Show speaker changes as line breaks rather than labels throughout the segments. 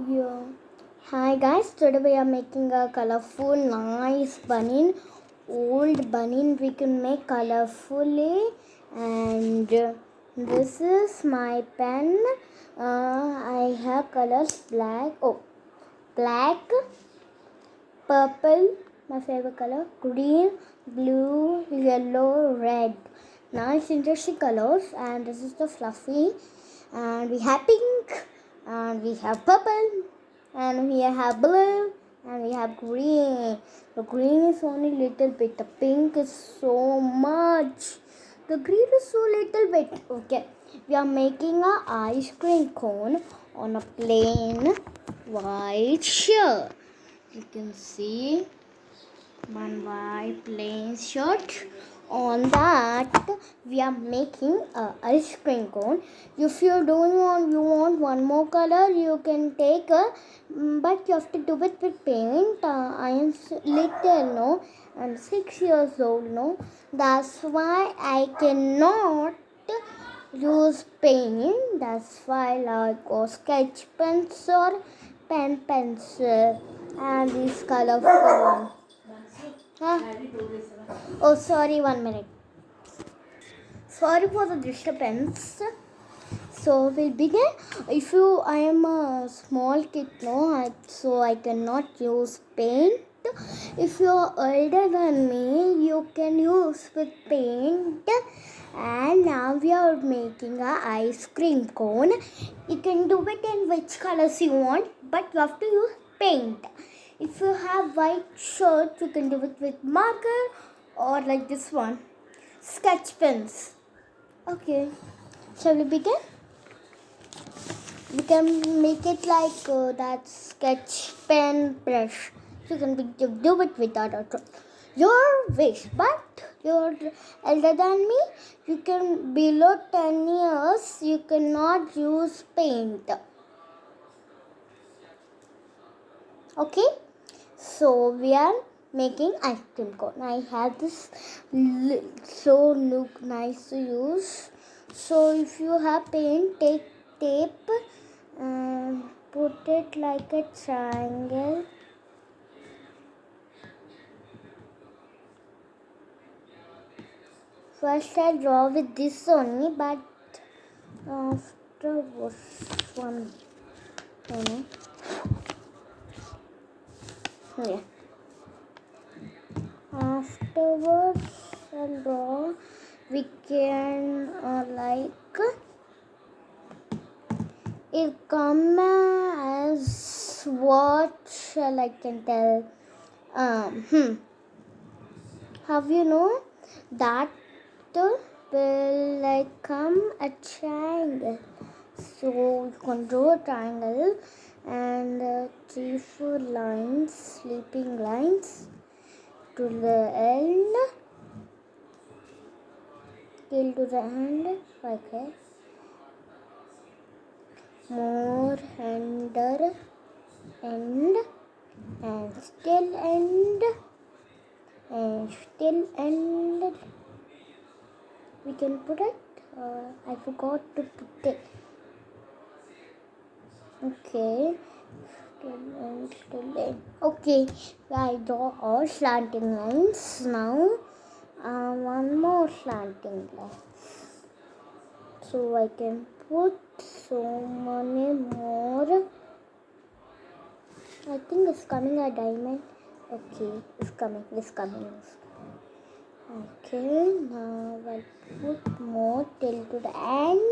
Yeah. Hi guys, today we are making a colorful, nice bunny. Old bunny we can make colorfully, and this is my pen. I have colors black, purple, my favorite color, green, blue, yellow, red. Nice interesting colors, and this is the fluffy, and we have pink, and we have purple, and we have blue, and we have green. The green is only little bit, the pink is so much, the green is so little bit. Okay, we are making a ice cream cone on a plain white shirt. You can see one white plain shirt. On that we are making a ice cream cone. If you don't want, you want one more color, you can take a, but you have to do it with paint. I am little, no, I'm 6 years old, no, that's why I cannot use paint. That's why like or sketch pens or pencil and this colorful one. Huh? Oh, sorry, 1 minute. Sorry for the disturbance. So we'll begin. If you, I am a small kid, no, so I cannot use paint. If you're older than me, you can use with paint. And now we are making a ice cream cone. You can do it in which colors you want, but you have to use paint. If you have white shirt, you can do it with marker or like this one, sketch pens. Okay, shall we begin? We can make it like that sketch pen brush. You can do it without your wish, but you're elder than me. You can below 10 years. You cannot use paint. Okay, so we are making ice cream cone. I have this so look nice to use. So if you have paint, take tape and put it like a triangle. First I draw with this only, but after one, yeah. Afterwards, I'll draw. We can like it come as what shall I can tell? Have you know that will like come a triangle? So you can draw a triangle and 3-4 lines, sleeping lines to the end, till to the end. Okay. More under end and still end and still end. We can put it. I forgot to put it. Okay. Still end. Okay. I draw all slanting lines now. One more slanting line. So I can put so many more. I think it's coming a diamond. Okay, it's coming. Okay, now I'll put more till to the end.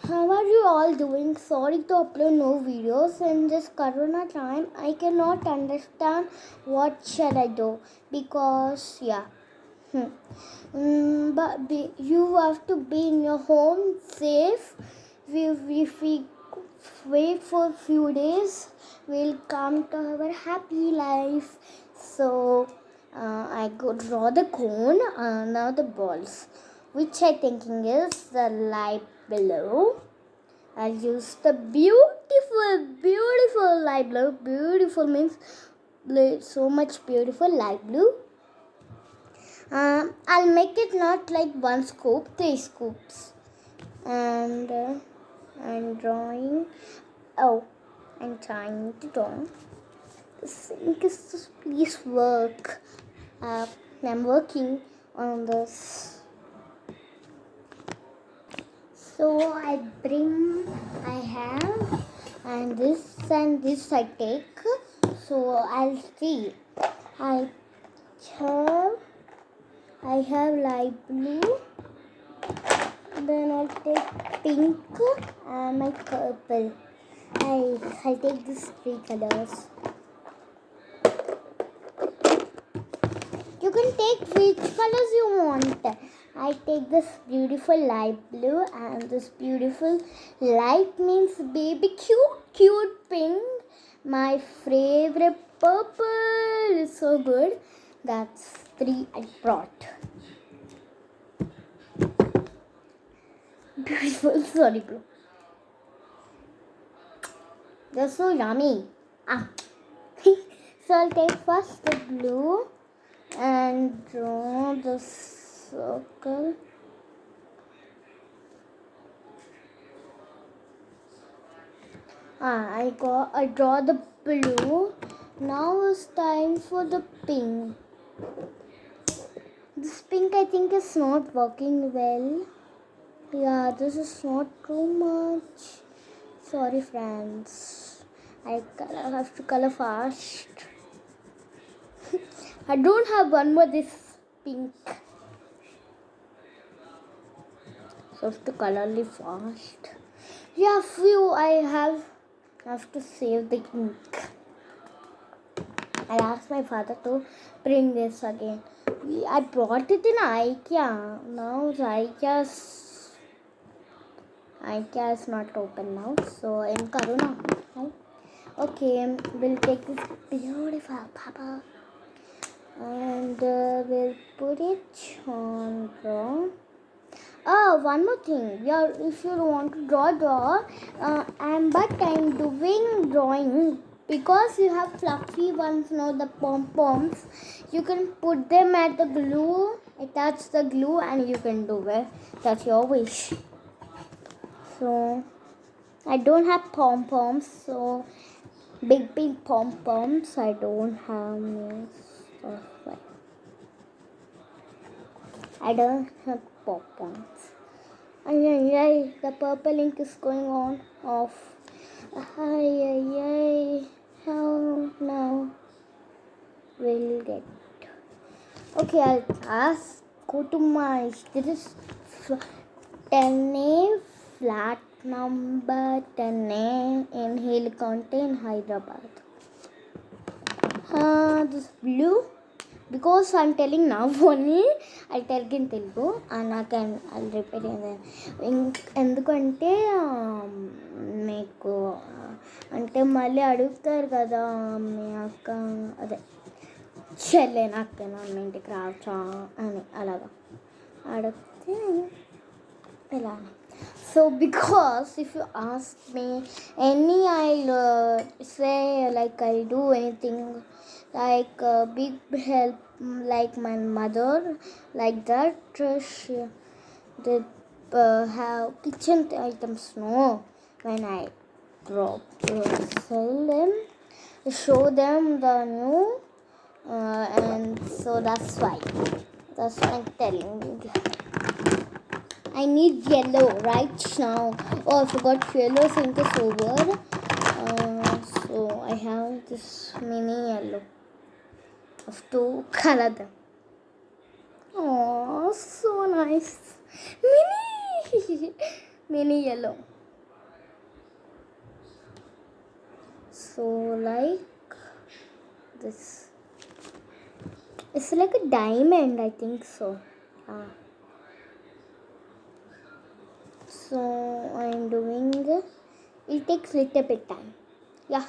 How are you all doing? Sorry to upload no videos in this corona time. I cannot understand what shall I do because yeah. But you have to be in your home safe. If we wait for a few days, we'll come to our happy life. So I go draw the cone. Now the balls, which I thinking is the light below. I'll use the beautiful light blue. Beautiful means so much beautiful light blue. I'll make it not like 1 scoop, 3 scoops. And I'm drawing. Oh, I'm trying to do. This ink is just please work. I'm working on this. So I have, and this I take. So I'll see. I have light blue. Then I'll take pink and my purple. I'll take these 3 colors. You can take which colors you want. I take this beautiful light blue and this beautiful light means baby cute pink. My favorite purple is so good. That's 3 I brought. Beautiful, sorry bro. They're so yummy. So I'll take first the blue and draw the circle. I draw the blue. Now it's time for the pink. This pink I think is not working well. Yeah, this is not too much. Sorry friends. I have to color fast. I don't have one more this pink. So I have to color really fast. Yeah, few I have to save the ink. I'll ask my father to bring this again. I brought it in IKEA. Now IKEA is not open now. So in Karuna. Okay, we'll take this beautiful Papa. And we'll put it on draw. One more thing. If you want to draw, but I'm doing drawing because you have fluffy ones now, the pom-poms. You can put them at the glue, attach the glue, and you can do it. That's your wish. So I don't have pom-poms, so big pom-poms I don't have. I don't have pom-poms. The purple ink is going on off. How now we'll get. Okay, I'll ask. Go to my. This is 10A flat number 10A in Heliconte in Hyderabad. This blue. Because I'm telling now only, I'll tell in Telugu and I'll repeat it. ఎందుకంటే మీకు అంటే మళ్ళీ అడుగుతారు కదా మీ అక్క అదే చెల్లెన అక్కన మీ ఇంటికి రావచ్చా అని అలాగా అడిగితే ఇలా. So because if you ask me any, I'll say like I'll do anything like big help like my mother like that. They have kitchen items when I sell them, show them the new and so that's why I'm telling you. I need yellow right now. Oh, I forgot yellow ink is over. So I have this mini yellow. Have to color them. Oh, so nice. Mini yellow. So like this. It's like a diamond, I think so. So I'm doing. It takes little bit time. Yeah.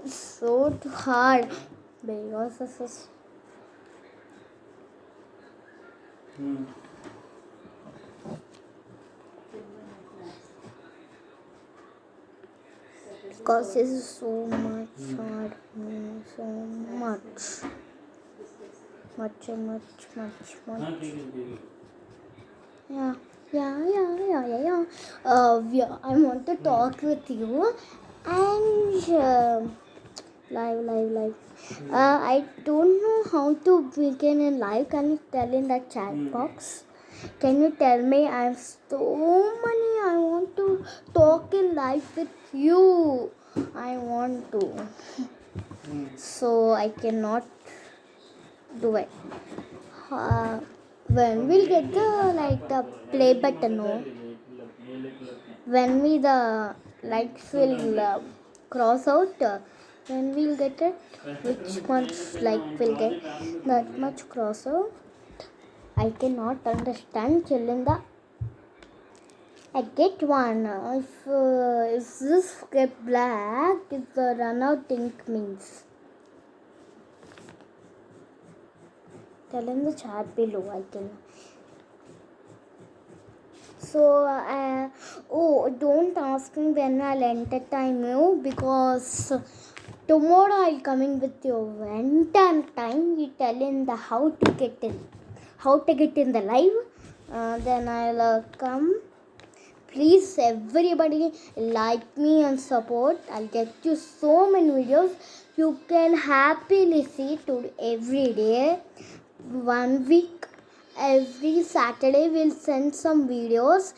It's so hard because this is. Because this is so much hard. So much. Kavya. I want to talk with you and live. I don't know how to begin in live. Can you tell in the chat box? Can you tell me? I have so many. I want to talk in live with you. I want to. So I cannot do it. When we'll get the play button, no? When the lights will cross out, when we'll get it, which much like will get that much cross out? I cannot understand till in the. I get one. If this get black, it's the run out ink means. Tell in the chat below. I can. So, don't ask me when I'll entertain you because tomorrow I'll coming with your event and time. You tell in the how to get in the live. Then I'll come. Please, everybody like me and support. I'll get you so many videos. You can happily see to every day. 1 week. Every Saturday we'll send some videos.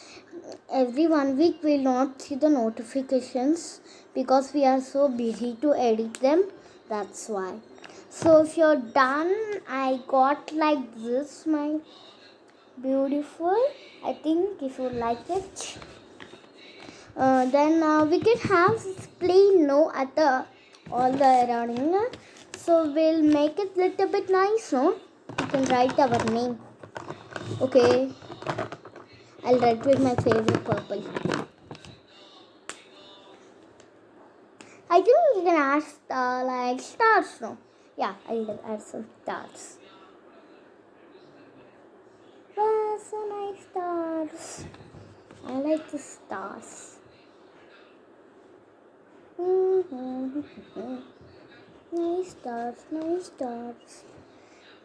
Every 1 week we'll not see the notifications because we are so busy to edit them. That's why. So if you're done, I got like this, my beautiful. I think if you like it, then we can have plain no at the all the around. So we'll make it little bit nice, no? You can write our name. Okay, I'll write with my favorite purple. I think you can add like stars, no? Yeah, I'll add some stars. Wow, so nice stars. I like the stars. Nice stars, nice stars.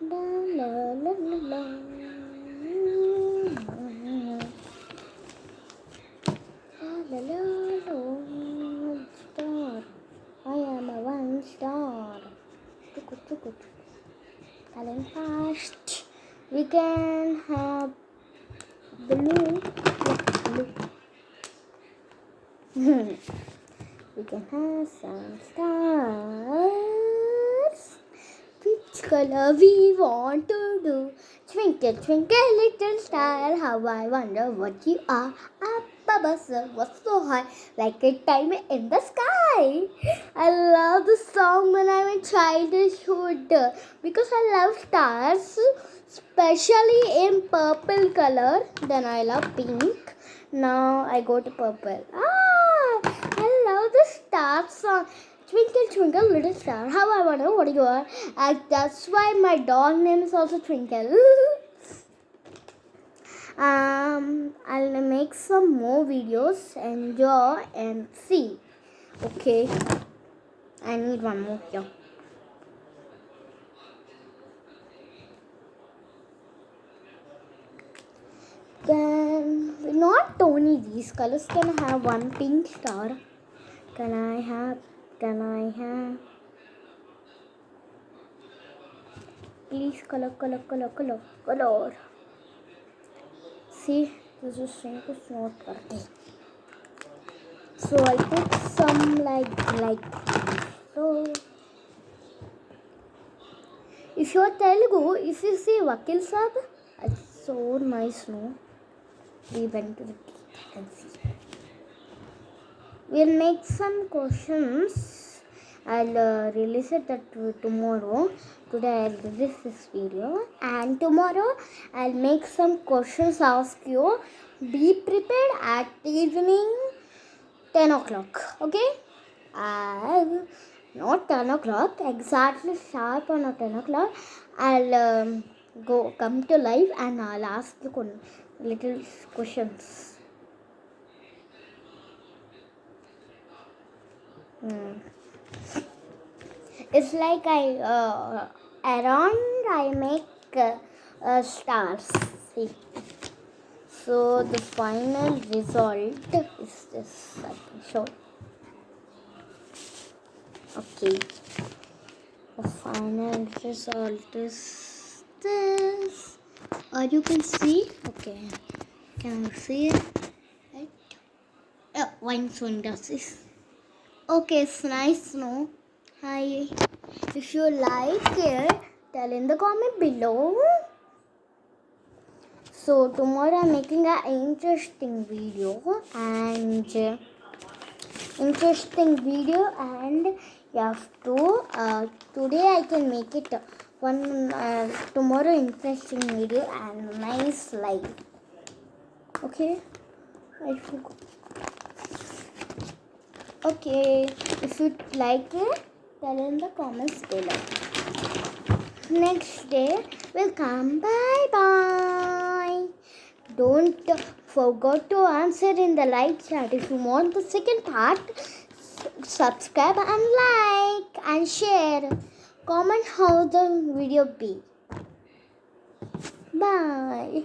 La la la la la. La la la. Star. I am a one star. Talent fast. We can have blue. We can have some stars. Which color we want to do? Twinkle, twinkle, little star, how I wonder what you are. Up above, what's so high, like a diamond in the sky. I love the song when I'm in childhood because I love stars, especially in purple color. Then I love pink. Now I go to purple. I love the star song. Twinkle, twinkle, little star, how I wonder what you are. That's why my dog name is also Twinkle. I'll make some more videos. Enjoy and see. Okay. I need one more here. Then, not only these colors, can I have one pink star? Can I have? Please, color. See, this is sync is not working. So I put some like so. If you're Telugu, if you see Vakil Sab, it's so nice, no? We went to the and see. We'll make some questions. I'll release it tomorrow. Today I'll release this video. And tomorrow I'll make some questions, ask you. Be prepared at evening 10 o'clock. Okay? Not 10 o'clock. Exactly sharp on 10 o'clock. I'll come to live and I'll ask you little questions. It's like I make stars. See. So the final result is this. I can show. Okay. The final result is this. You can see. Okay. Can you see it? Right. Why showing does this? Okay, it's nice, no? Hi. If you like it, tell in the comment below. So tomorrow I'm making an interesting video and you have to today I can make it one tomorrow interesting video and nice live. Okay, I forgot. Okay, if you like it, tell in the comments below. Next day will come. Bye bye. Don't forget to answer in the like chat. If you want the second part, subscribe and like and share. Comment how the video be. Bye.